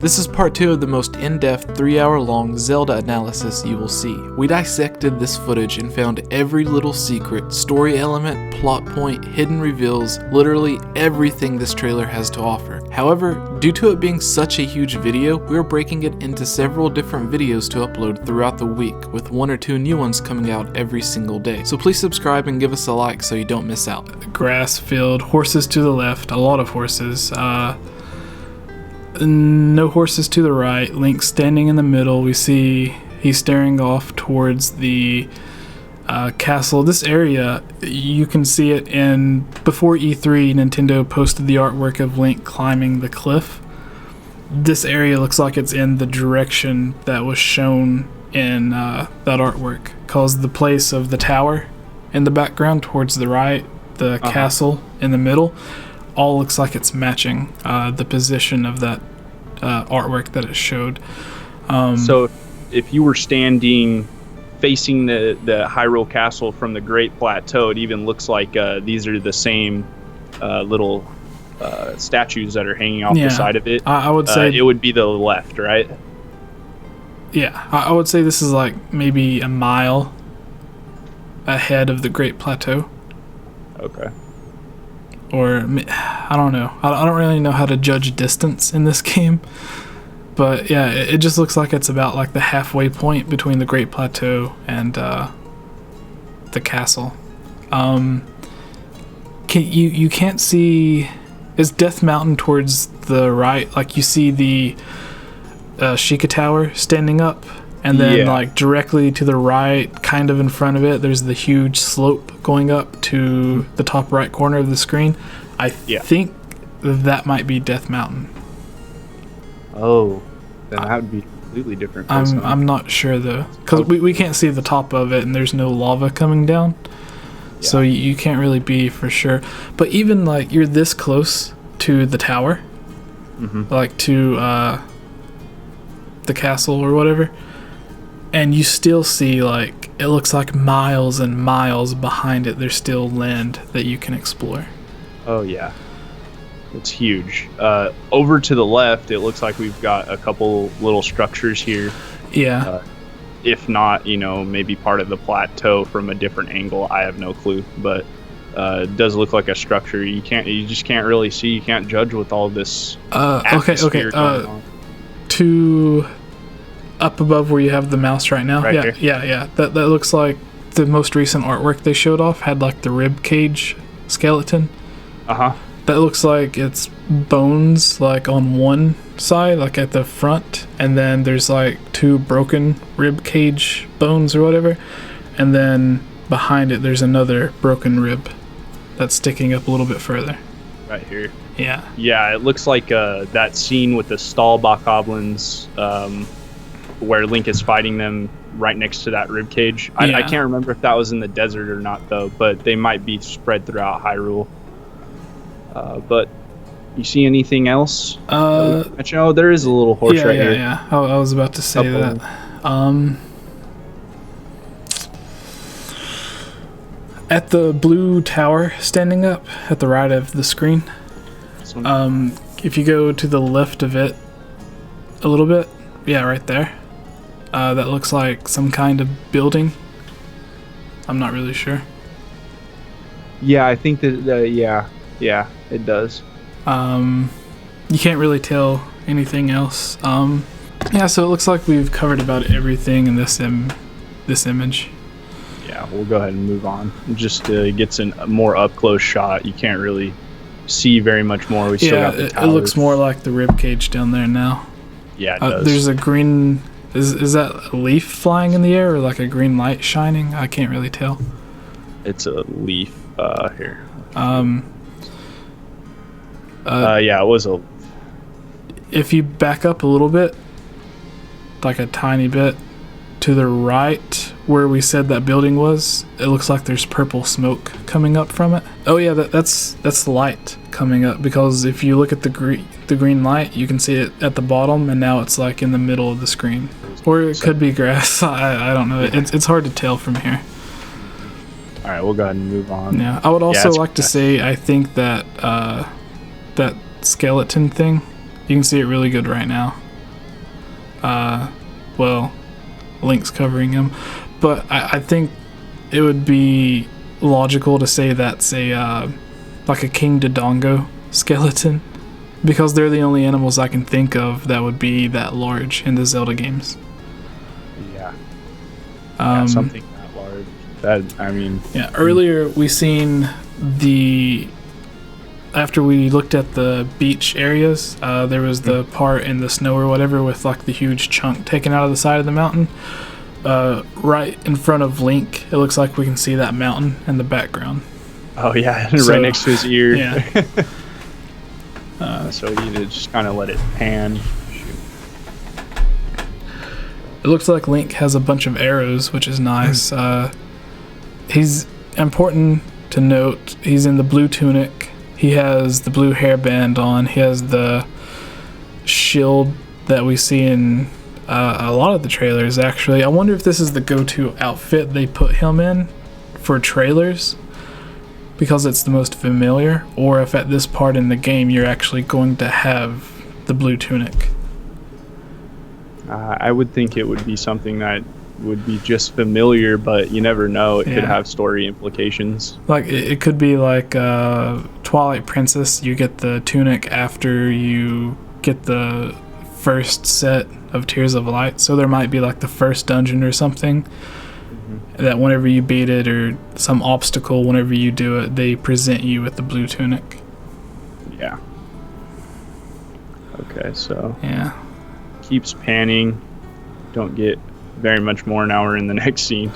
This is part 2 of the most in-depth 3-hour-long Zelda analysis you will see. We dissected this footage and found every little secret, story element, plot point, hidden reveals, literally everything this trailer has to offer. However, due to it being such a huge video, we are breaking it into several different videos to upload throughout the week, with 1 or 2 new ones coming out every single day. So please subscribe and give us a like so you don't miss out. Grass field, horses to the left, a lot of horses. No horses to the right. Link standing in the middle. We see he's staring off towards the castle. This area, you can see it in before E3. Nintendo posted the artwork of Link climbing the cliff. This area looks like it's in the direction that was shown in that artwork, because the place of the tower in the background towards the right, the castle in the middle, all looks like it's matching the position of that artwork that it showed. So if you were standing facing the Hyrule Castle from the Great Plateau, it even looks like these are the same little statues that are hanging off the side of it. I would say it would be the left, right? Yeah, I would say this is like maybe a mile ahead of the Great Plateau. Okay. Or I don't know. I don't really know how to judge distance in this game, but yeah, it just looks like it's about like the halfway point between the Great Plateau and the castle. You can't see. Is Death Mountain towards the right? Like you see the Sheikah Tower standing up, and then like directly to the right, kind of in front of it, there's the huge slope going up to the top right corner of the screen. I think that might be Death Mountain. Oh, then that would be completely different. I'm not sure though, because we can't see the top of it, and there's no lava coming down, so you can't really be for sure. But even like you're this close to the tower, like to the castle or whatever, and you still see, like, it looks like miles and miles behind it, there's still land that you can explore. Oh, yeah. It's huge. Over to the left, it looks like we've got a couple little structures here. Yeah. If not, maybe part of the plateau from a different angle. I have no clue. But it does look like a structure. You just can't really see. You can't judge with all this atmosphere going on. To up above where you have the mouse right now. Right here. Yeah. That looks like the most recent artwork they showed off had like the rib cage skeleton. That looks like it's bones like on one side, like at the front, and then there's like 2 broken rib cage bones or whatever, and then behind it there's another broken rib that's sticking up a little bit further. Right here. Yeah. Yeah, it looks like that scene with the Stahlbach goblins, where Link is fighting them right next to that rib cage. I can't remember if that was in the desert or not, though, but they might be spread throughout Hyrule. But you see anything else? There is a little horse right here. Yeah. I was about to say that. At the blue tower standing up at the right of the screen, if you go to the left of it a little bit, right there, that looks like some kind of building. I'm not really sure. Yeah, I think that, it does. You can't really tell anything else. So it looks like we've covered about everything in this image. Yeah, we'll go ahead and move on. Just gets a more up-close shot. You can't really see very much more. We still got the towers. It looks more like the rib cage down there now. Yeah, it does. There's a green... Is that a leaf flying in the air, or like a green light shining? I can't really tell. It's a leaf here. It was a... If you back up a little bit, like a tiny bit, to the right where we said that building was, it looks like there's purple smoke coming up from it. Oh yeah, that's the light coming up, because if you look at the green light, you can see it at the bottom, and now it's like in the middle of the screen. Or it could be grass. I don't know. It's hard to tell from here. All right, we'll go ahead and move on. Yeah, I would also like to say I think that that skeleton thing, you can see it really good right now. well, Link's covering him, but I think it would be logical to say that's a like a King Dodongo skeleton, because they're the only animals I can think of that would be that large in the Zelda games. Yeah, something that large. Yeah, earlier we seen after we looked at the beach areas, there was the part in the snow or whatever with like the huge chunk taken out of the side of the mountain. Right in front of Link, it looks like we can see that mountain in the background. Oh yeah, right next to his ear. Yeah. So you need to just kind of let it pan. It looks like Link has a bunch of arrows, which is nice. He's important to note. He's in the blue tunic. He has the blue hairband on. He has the shield that we see in a lot of the trailers, actually. I wonder if this is the go-to outfit they put him in for trailers, because it's the most familiar, or if at this part in the game you're actually going to have the blue tunic. I would think it would be something that would be just familiar, but you never know. It could have story implications. Like, it could be like Twilight Princess. You get the tunic after you get the first set of Tears of Light. So there might be like the first dungeon or something that whenever you beat it, or some obstacle, whenever you do it, they present you with the blue tunic. Yeah. Okay, so... Yeah. Keeps panning. Don't get very much more. Now we're in the next scene.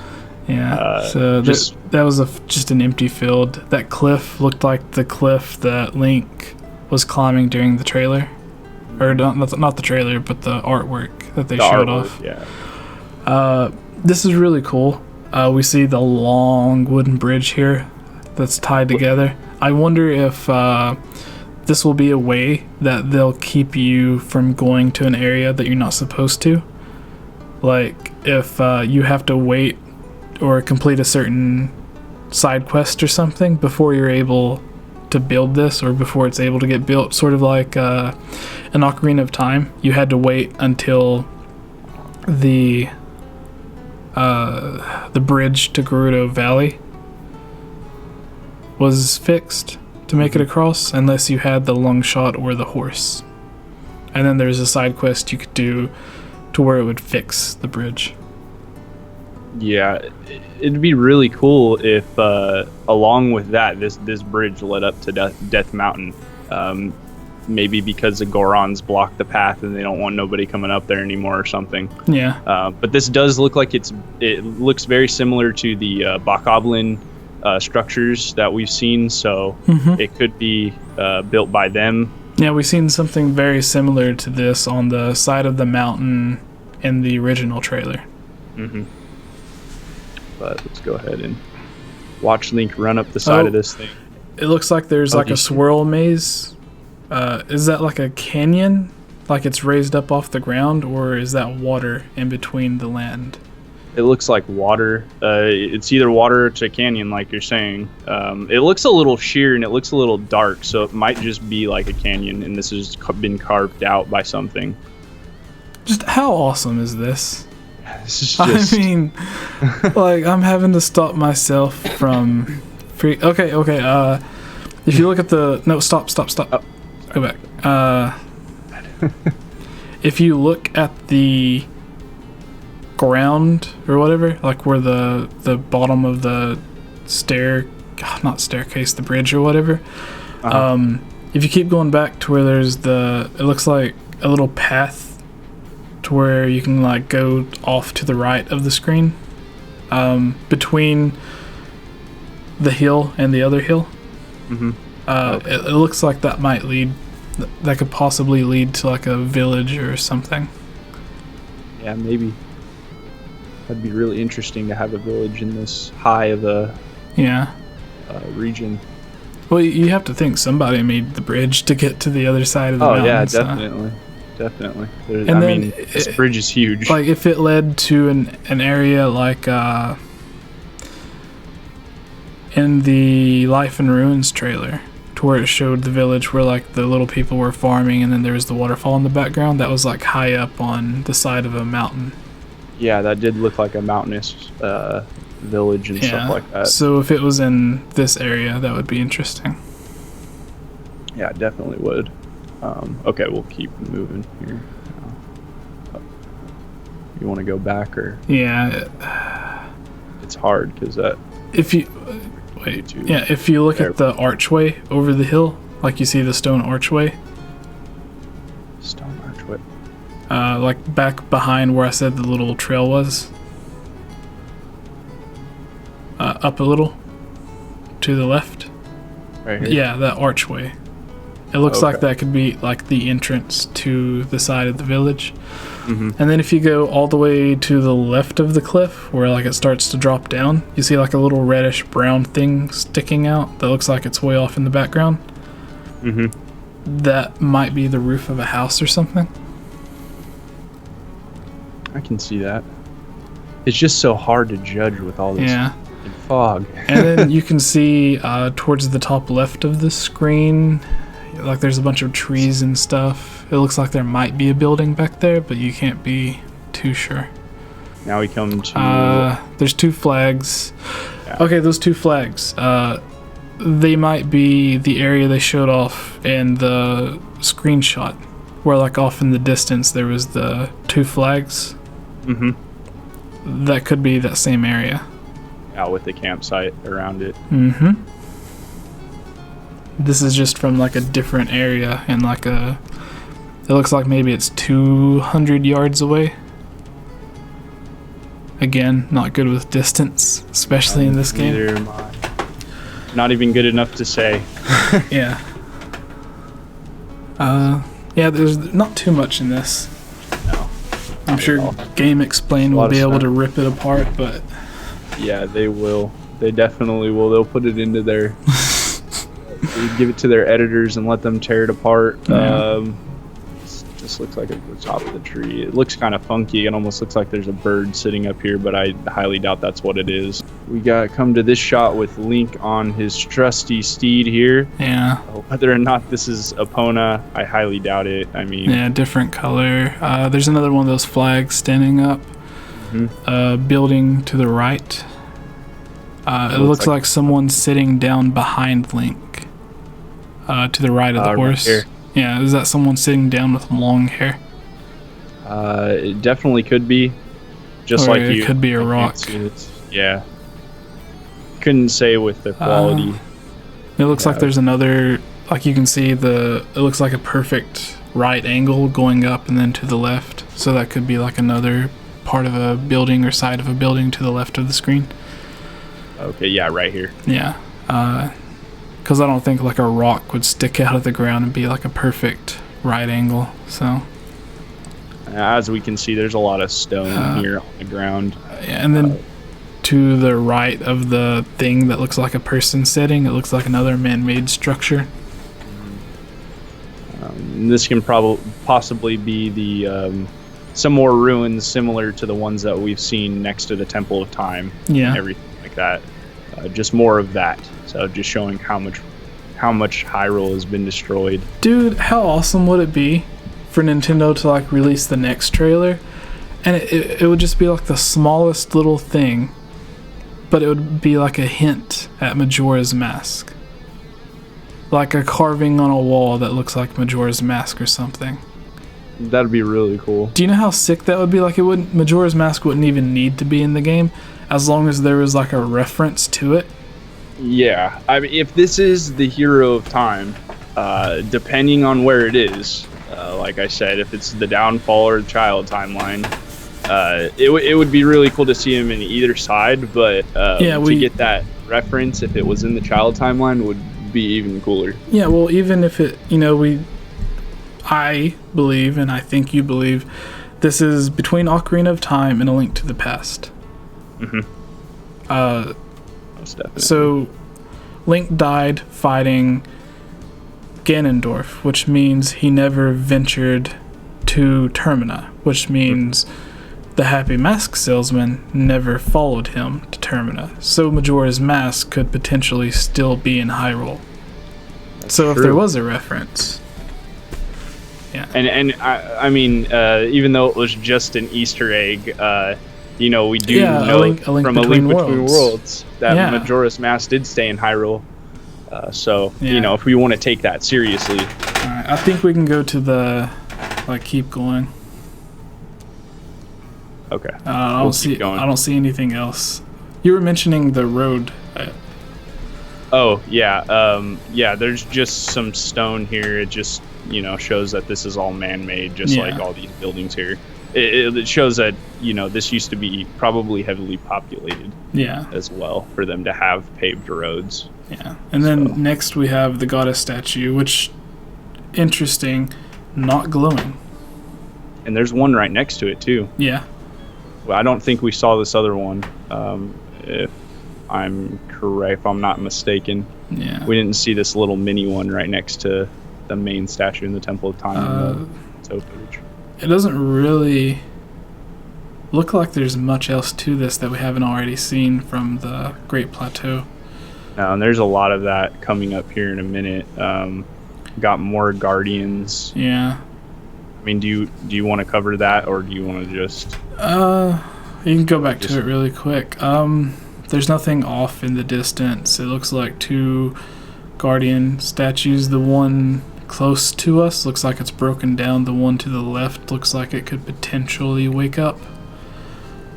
Yeah. So that was just an empty field. That cliff looked like the cliff that Link was climbing during the trailer, or not the trailer, but the artwork that they showed off. Yeah. This is really cool. We see the long wooden bridge here that's tied together. I wonder if this will be a way that they'll keep you from going to an area that you're not supposed to. Like, if you have to wait or complete a certain side quest or something before you're able to build this, or before it's able to get built, sort of like an Ocarina of Time. You had to wait until the bridge to Gerudo Valley was fixed to make it across, unless you had the long shot or the horse. And then there's a side quest you could do to where it would fix the bridge. Yeah, it'd be really cool if along with that, this bridge led up to Death Mountain. Maybe because the Gorons blocked the path and they don't want nobody coming up there anymore or something. Yeah. But this does look like it looks very similar to the Bokoblin structures that we've seen, so it could be built by them. Yeah, we've seen something very similar to this on the side of the mountain in the original trailer. But let's go ahead and watch Link run up the side of this thing. It looks like there's like a swirl maze. Is that like a canyon? Like it's raised up off the ground, or is that water in between the land? It looks like water. It's either water or it's a canyon, like you're saying. It looks a little sheer and it looks a little dark, so it might just be like a canyon, and this has been carved out by something. Just how awesome is this? This is just... I mean, like, I'm having to stop myself from... Okay. If you look at the... No, stop. Oh. Go back. If you look at the ground or whatever, like where the bottom of the the bridge or whatever, if you keep going back to where there's it looks like a little path to where you can like go off to the right of the screen, between the hill and the other hill. It looks like that could possibly lead to like a village or something. Yeah, maybe. That'd be really interesting to have a village in this high of a region. Well, you have to think somebody made the bridge to get to the other side of the mountain. Oh yeah, definitely. This bridge is huge. Like if it led to an area like in the Life in Ruins trailer, to to where it showed the village where like the little people were farming, and then there was the waterfall in the background. That was like high up on the side of a mountain. Yeah, that did look like a mountainous village and stuff like that. So if it was in this area, that would be interesting. Yeah, it definitely would. Okay, we'll keep moving here. You want to go back or? Yeah. It's hard because that. If you wait, yeah, if you look at the archway over the hill, like you see the stone archway. Stone archway. Like back behind where I said the little trail was. Up a little. To the left. Right here. Yeah, that archway. It looks like that could be like the entrance to the side of the village. And then if you go all the way to the left of the cliff, where like it starts to drop down, you see like a little reddish brown thing sticking out that looks like it's way off in the background. That might be the roof of a house or something. I can see that. It's just so hard to judge with all this fog. And then you can see towards the top left of the screen, like there's a bunch of trees and stuff. It looks like there might be a building back there, but you can't be too sure. Now we come to... there's 2 flags. Okay, those 2 flags. They might be the area they showed off in the screenshot, where like off in the distance there was the 2 flags. That could be that same area. Out with the campsite around it. This is just from like a different area, and like it looks like maybe it's 200 yards away. Again, not good with distance, especially in this game. Neither am I. Not even good enough to say. Yeah. Yeah, there's not too much in this. No. I'm sure Game Explain will be able to rip it apart, but... Yeah, they will. They definitely will. They'll put it into their... give it to their editors and let them tear it apart. This looks like at the top of the tree. It looks kind of funky. It almost looks like there's a bird sitting up here, but I highly doubt that's what it is. We got to come to this shot with Link on his trusty steed here. Yeah. Whether or not this is Epona, I highly doubt it. I mean... Yeah, different color. There's another one of those flags standing up. Building to the right. It looks like someone's sitting down behind Link. To the right of the horse. Right here. Yeah, is that someone sitting down with long hair? It definitely could be. Just or like it you. Could be a rock. Yeah. Couldn't say with the quality. It looks like there's another, like you can see it looks like a perfect right angle going up and then to the left. So that could be like another part of a building or side of a building to the left of the screen. Okay, yeah, right here. Yeah. Because I don't think like a rock would stick out of the ground and be like a perfect right angle. So as we can see, there's a lot of stone here on the ground. Yeah, and then to the right of the thing that looks like a person sitting, it looks like another man-made structure. This can possibly be the some more ruins similar to the ones that we've seen next to the Temple of Time. Yeah, everything like that. Just more of that. So just showing how much Hyrule has been destroyed. Dude, how awesome would it be for Nintendo to like release the next trailer, and it would just be like the smallest little thing, but it would be like a hint at Majora's Mask, like a carving on a wall that looks like Majora's Mask or something. That'd be really cool. Do you know how sick that would be? Like Majora's Mask wouldn't even need to be in the game as long as there was like a reference to it. Yeah, I mean, if this is the Hero of Time, depending on where it is, like I said, if it's the Downfall or the Child timeline, it would be really cool to see him in either side, but to get that reference, if it was in the Child timeline, would be even cooler. Yeah, well, even if it, I believe, and I think you believe, this is between Ocarina of Time and A Link to the Past. So Link died fighting Ganondorf, which means he never ventured to Termina, which means the Happy Mask salesman never followed him to Termina. So Majora's Mask could potentially still be in Hyrule. So if there was a reference. Yeah. And I mean, even though it was just an Easter egg, you know, we do know a link from A Link Between Worlds that Majora's Mask did stay in Hyrule. So, you know, if we want to take that seriously. All right, I think we can go to the, like, keep going. Okay. I don't see anything else. You were mentioning the road. Oh, yeah. Yeah, there's just some stone here. It just, you know, shows that this is all man-made, just like all these buildings here. It shows that, you know, this used to be probably heavily populated as well for them to have paved roads. Yeah. And then next we have the goddess statue, which, interesting, not glowing. And there's one right next to it, too. Yeah. Well, I don't think we saw this other one, if I'm correct, if I'm not mistaken. Yeah. We didn't see this little mini one right next to the main statue in the Temple of Time in the Toe footage. It doesn't really look like there's much else to this that we haven't already seen from the Great Plateau. No, and there's a lot of that coming up here in a minute. Got more Guardians. Yeah. I mean, do you want to cover that, or do you want to just... You can go back to it really quick. There's nothing off in the distance. It looks like 2 Guardian statues. The one close to us looks like it's broken down. The one to the left looks like it could potentially wake up.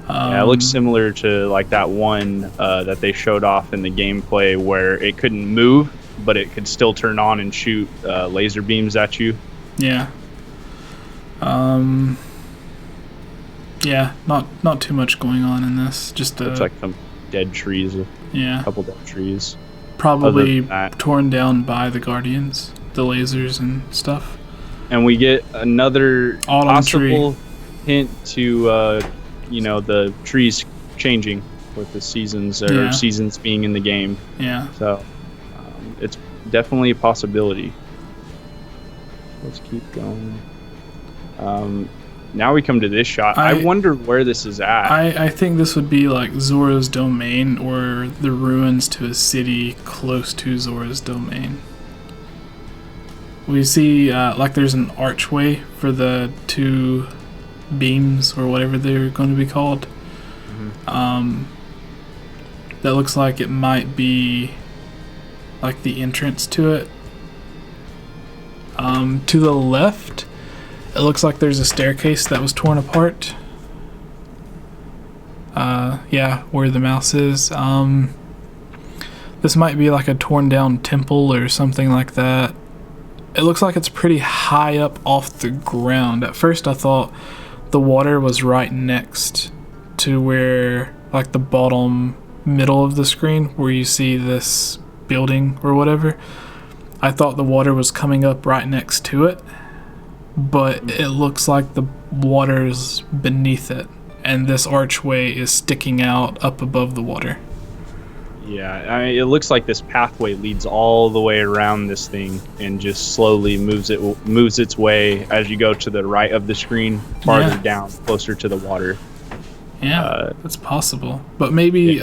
Yeah, it looks similar to like that one that they showed off in the gameplay where it couldn't move, but it could still turn on and shoot laser beams at you. Yeah. Yeah, not too much going on in this. Just looks like some dead trees. A couple dead trees. Probably torn down by the Guardians, the lasers and stuff. And we get another Autumn possible tree. hint to you know, the trees changing with the seasons or seasons being in the game. Yeah. So it's definitely a possibility. Let's keep going. Now we come to this shot. I wonder where this is at. I think this would be like Zora's domain or the ruins to a city close to Zora's domain. We see like there's an archway for the 2 beams or whatever they're going to be called. That looks like it might be like the entrance to it. To the left, it looks like there's a staircase that was torn apart. Yeah, where the mouse is. This might be like a torn down temple or something like that. It looks like it's pretty high up off the ground. At first I thought the water was right next to where, like, the bottom middle of the screen where you see this building or whatever. I thought the water was coming up right next to it, but it looks like the water's beneath it, and this archway is sticking out up above the water. Yeah, I mean, it looks like this pathway leads all the way around this thing and just slowly moves its way as you go to the right of the screen, farther down, closer to the water. Yeah, that's possible. But maybe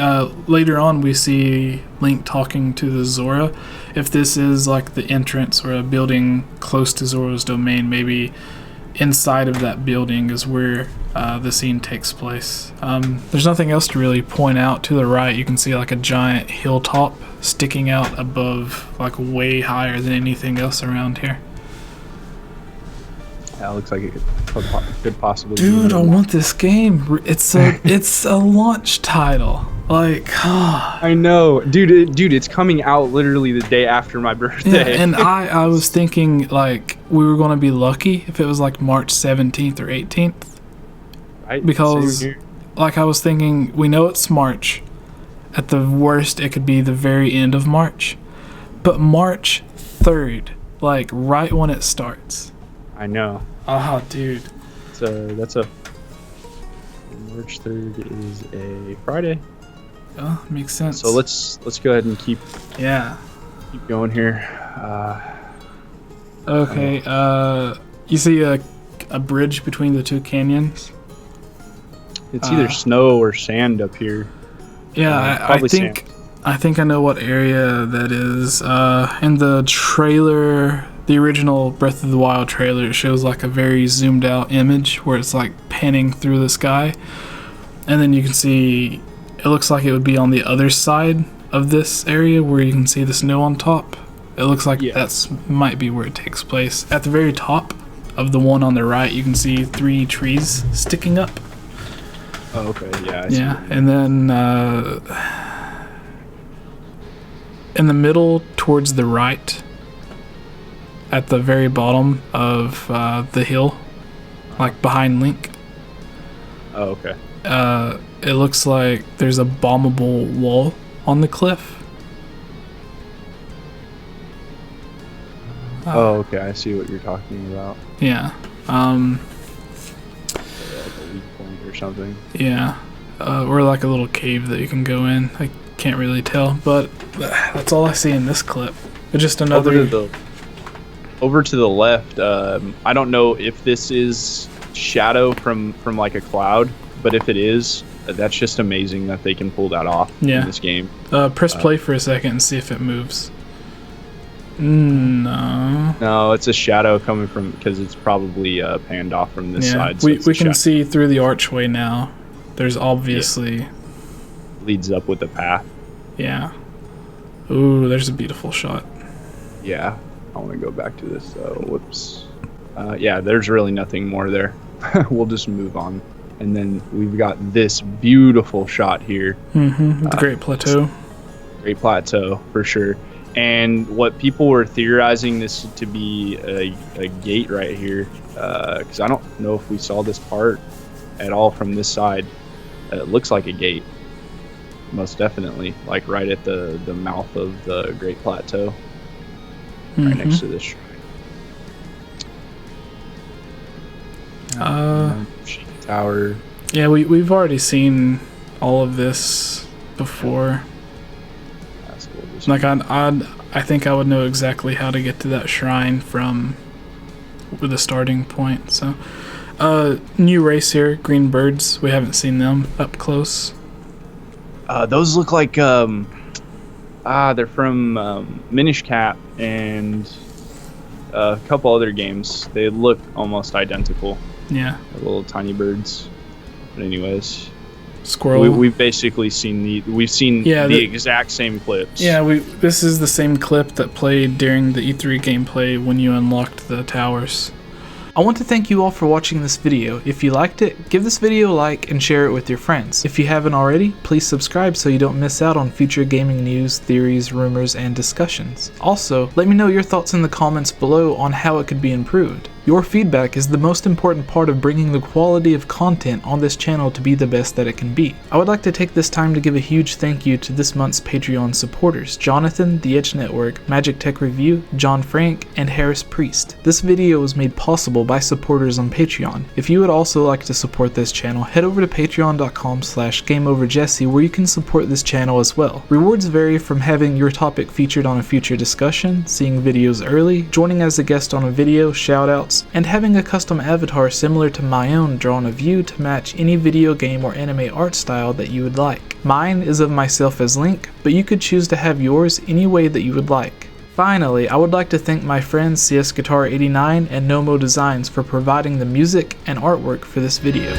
later on we see Link talking to the Zora. If this is like the entrance or a building close to Zora's domain, maybe inside of that building is where the scene takes place. There's nothing else to really point out. To the right you can see like a giant hilltop sticking out above, like way higher than anything else around here. Yeah, it looks like it could possibly Dude, I want this game. It's a launch title. Like, I know, dude, it's coming out literally the day after my birthday. Yeah, and I was thinking like we were gonna be lucky if it was like March 17th or 18th. Right? Because like I was thinking, we know it's March. At the worst it could be the very end of March. But March 3rd, like right when it starts. I know. Oh, dude. So that's a March 3rd is a Friday. Oh, makes sense. So let's go ahead and keep going here. Okay. You see a bridge between the 2 canyons? It's either snow or sand up here. Yeah, I think sand. I think I know what area that is. In the trailer, the original Breath of the Wild trailer, it shows like a very zoomed out image where it's like panning through the sky. And then you can see, it looks like it would be on the other side of this area where you can see the snow on top. It looks like that's might be where it takes place. At the very top of the one on the right, you can see 3 trees sticking up. Oh, okay. Yeah. I see. And then in the middle towards the right, at the very bottom of the hill, like behind Link. Oh, okay. It looks like there's a bombable wall on the cliff. Oh, okay. I see what you're talking about. Yeah. Like a weak point or something. Yeah. Or like a little cave that you can go in. I can't really tell, but that's all I see in this clip. It's just another. Over to the left. I don't know if this is shadow from like a cloud, but if it is, that's just amazing that they can pull that off in this game. Press play for a second and see if it moves. No, it's a shadow coming from, because it's probably panned off from this side. So we can see through the archway now. There's obviously leads up with the path. Yeah. Ooh, there's a beautiful shot. Yeah, I want to go back to this. Whoops. Yeah, there's really nothing more there. We'll just move on. And then we've got this beautiful shot here. The Great Plateau. Great Plateau, for sure. And what people were theorizing this to be a gate right here, because I don't know if we saw this part at all from this side. It looks like a gate, most definitely, like right at the mouth of the Great Plateau, right next to this shrine. Tower. Yeah, we've already seen all of this before. Like I think I would know exactly how to get to that shrine from the starting point. So, new race here, green birds. We haven't seen them up close. Those look like they're from Minish Cap and a couple other games. They look almost identical. Yeah, they're little tiny birds. But anyways. Squirrel. We've basically seen the exact same clips. Yeah, this is the same clip that played during the E3 gameplay when you unlocked the towers. I want to thank you all for watching this video. If you liked it, give this video a like and share it with your friends. If you haven't already, please subscribe so you don't miss out on future gaming news, theories, rumors, and discussions. Also, let me know your thoughts in the comments below on how it could be improved. Your feedback is the most important part of bringing the quality of content on this channel to be the best that it can be. I would like to take this time to give a huge thank you to this month's Patreon supporters: Jonathan, The Edge Network, Magic Tech Review, John Frank, and Harris Priest. This video was made possible by supporters on Patreon. If you would also like to support this channel, head over to patreon.com/GameOverJesse where you can support this channel as well. Rewards vary from having your topic featured on a future discussion, seeing videos early, joining as a guest on a video, shoutouts, and having a custom avatar similar to my own drawn of you to match any video game or anime art style that you would like. Mine is of myself as Link, but you could choose to have yours any way that you would like. Finally, I would like to thank my friends CS Guitar 89 and Gnomo Designs for providing the music and artwork for this video.